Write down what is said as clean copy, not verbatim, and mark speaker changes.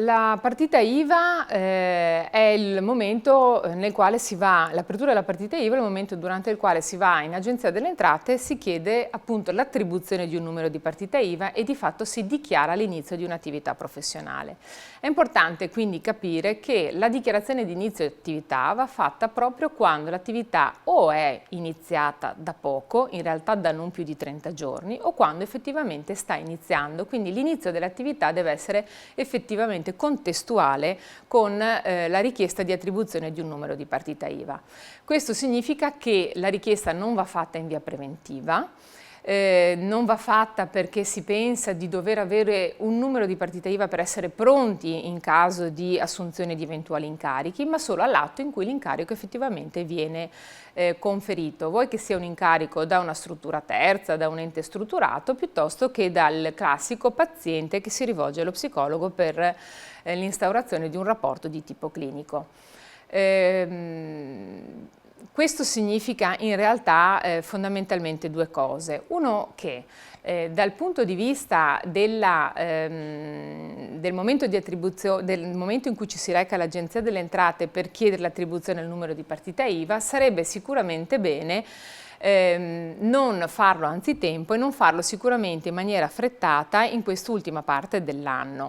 Speaker 1: La partita IVA è il momento nel quale si va, l'apertura della partita IVA è il momento durante il quale si va in Agenzia delle Entrate e si chiede appunto l'attribuzione di un numero di partita IVA e di fatto si dichiara l'inizio di un'attività professionale. È importante quindi capire che la dichiarazione di inizio di attività va fatta proprio quando l'attività o è iniziata da poco, in realtà da non più di 30 giorni, o quando effettivamente sta iniziando, quindi l'inizio dell'attività deve essere effettivamente contestuale con la richiesta di attribuzione di un numero di partita IVA. Questo significa che la richiesta non va fatta in via preventiva, non va fatta perché si pensa di dover avere un numero di partita IVA per essere pronti in caso di assunzione di eventuali incarichi, ma solo all'atto in cui l'incarico effettivamente viene conferito, vuoi che sia un incarico da una struttura terza, da un ente strutturato, piuttosto che dal classico paziente che si rivolge allo psicologo per l'instaurazione di un rapporto di tipo clinico. Questo significa in realtà fondamentalmente due cose. Uno che dal punto di vista del momento di attribuzione, del momento in cui ci si reca all'Agenzia delle Entrate per chiedere l'attribuzione del numero di partita IVA, sarebbe sicuramente bene non farlo anzitempo e non farlo sicuramente in maniera affrettata in quest'ultima parte dell'anno.